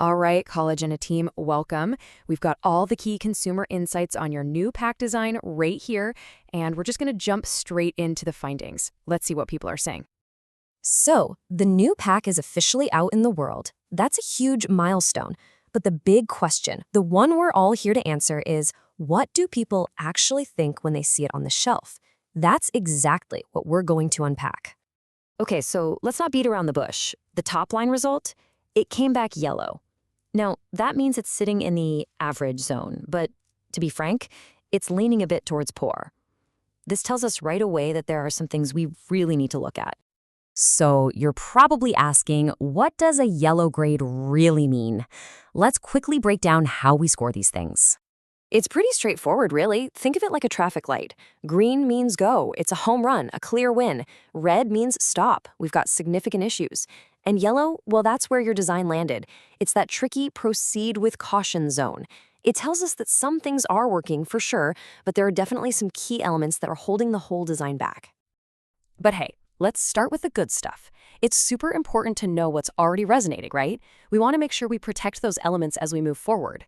All right, Collagena team, welcome. We've got all the key consumer insights on your new pack design right here, and we're just going to jump straight into the findings. Let's see what people are saying. So, the new pack is officially out in the world. That's a huge milestone. But the big question, the one we're all here to answer is, what do people actually think when they see it on the shelf? That's exactly what we're going to unpack. Okay, so let's not beat around the bush. The top line result? It came back yellow. Now, that means it's sitting in the average zone, but to be frank, it's leaning a bit towards poor. This tells us right away that there are some things we really need to look at. So, you're probably asking, what does a yellow grade really mean? Let's quickly break down how we score these things. It's pretty straightforward, really. Think of it like a traffic light. Green means go. It's a home run, a clear win. Red means stop. We've got significant issues. And yellow, well, that's where your design landed. It's that tricky proceed with caution zone. It tells us that some things are working for sure, but there are definitely some key elements that are holding the whole design back. But hey, let's start with the good stuff. It's super important to know what's already resonating, right? We want to make sure we protect those elements as we move forward.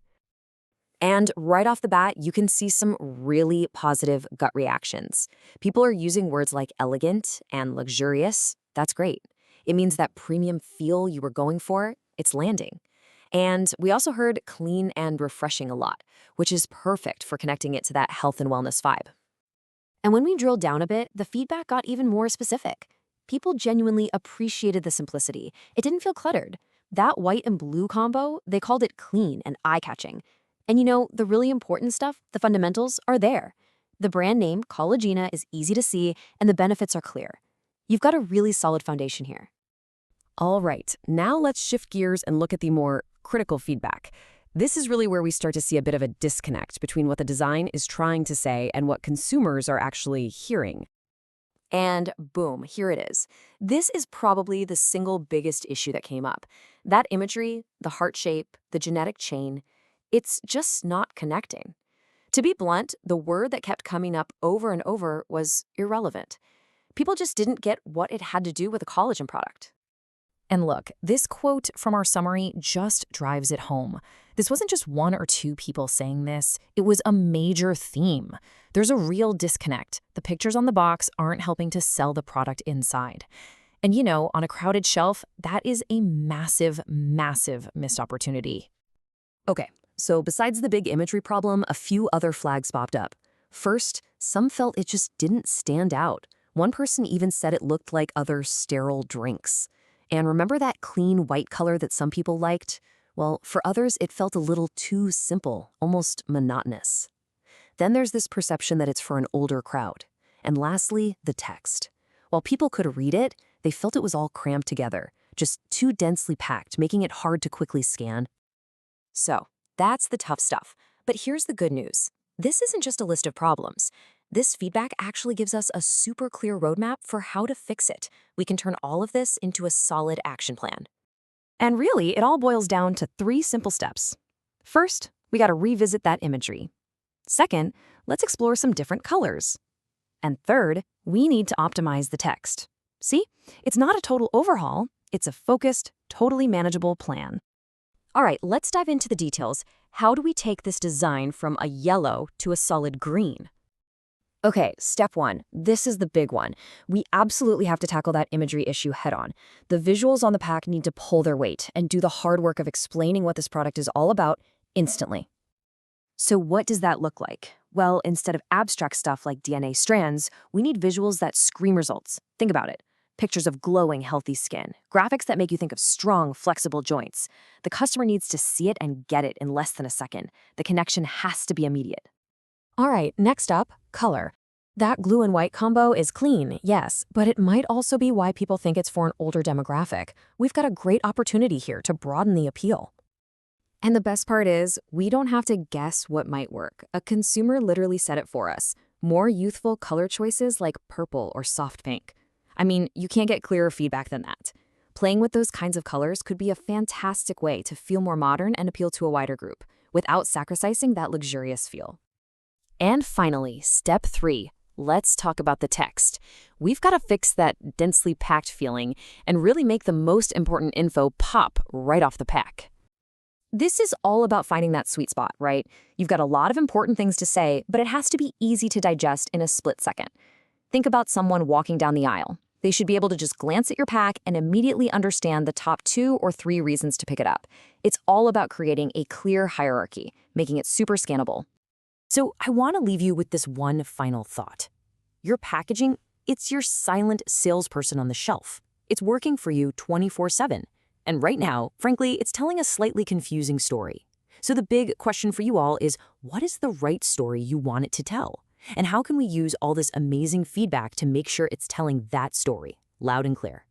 And right off the bat, you can see some really positive gut reactions. People are using words like elegant and luxurious. That's great. It means that premium feel you were going for, it's landing. And we also heard clean and refreshing a lot, which is perfect for connecting it to that health and wellness vibe. And when we drilled down a bit, the feedback got even more specific. People genuinely appreciated the simplicity. It didn't feel cluttered. That white and blue combo, they called it clean and eye-catching. And you know, the really important stuff, the fundamentals, are there. The brand name, Collagena, is easy to see, and the benefits are clear. You've got a really solid foundation here. All right, now let's shift gears and look at the more critical feedback. This is really where we start to see a bit of a disconnect between what the design is trying to say and what consumers are actually hearing. And boom, here it is. This is probably the single biggest issue that came up. That imagery, the heart shape, the genetic chain, it's just not connecting. To be blunt, the word that kept coming up over and over was irrelevant. People just didn't get what it had to do with a collagen product. And look, this quote from our summary just drives it home. This wasn't just one or two people saying this, it was a major theme. There's a real disconnect. The pictures on the box aren't helping to sell the product inside. And you know, on a crowded shelf, that is a massive, massive missed opportunity. Okay, so besides the big imagery problem, a few other flags popped up. First, some felt it just didn't stand out. One person even said it looked like other sterile drinks. And remember that clean white color that some people liked? Well, for others, it felt a little too simple, almost monotonous. Then there's this perception that it's for an older crowd. And lastly, the text. While people could read it, they felt it was all crammed together, just too densely packed, making it hard to quickly scan. So, that's the tough stuff. But here's the good news. This isn't just a list of problems. This feedback actually gives us a super clear roadmap for how to fix it. We can turn all of this into a solid action plan. And really, it all boils down to 3 simple steps. First, we got to revisit that imagery. Second, let's explore some different colors. And third, we need to optimize the text. See, it's not a total overhaul, it's a focused, totally manageable plan. All right, let's dive into the details. How do we take this design from a yellow to a solid green? Okay, step 1. This is the big one. We absolutely have to tackle that imagery issue head on. The visuals on the pack need to pull their weight and do the hard work of explaining what this product is all about instantly. So what does that look like? Well, instead of abstract stuff like DNA strands, we need visuals that scream results. Think about it. Pictures of glowing, healthy skin. Graphics that make you think of strong, flexible joints. The customer needs to see it and get it in less than a second. The connection has to be immediate. All right, next up, color. That blue and white combo is clean, yes, but it might also be why people think it's for an older demographic. We've got a great opportunity here to broaden the appeal. And the best part is, we don't have to guess what might work. A consumer literally said it for us. More youthful color choices like purple or soft pink. I mean, you can't get clearer feedback than that. Playing with those kinds of colors could be a fantastic way to feel more modern and appeal to a wider group, without sacrificing that luxurious feel. And finally, step 3. Let's talk about the text. We've got to fix that densely packed feeling and really make the most important info pop right off the pack. This is all about finding that sweet spot, right? You've got a lot of important things to say, but it has to be easy to digest in a split second. Think about someone walking down the aisle. They should be able to just glance at your pack and immediately understand the top 2 or 3 reasons to pick it up. It's all about creating a clear hierarchy, making it super scannable. So I want to leave you with this one final thought. Your packaging, it's your silent salesperson on the shelf. It's working for you 24/7. And right now, frankly, it's telling a slightly confusing story. So the big question for you all is, what is the right story you want it to tell? And how can we use all this amazing feedback to make sure it's telling that story loud and clear?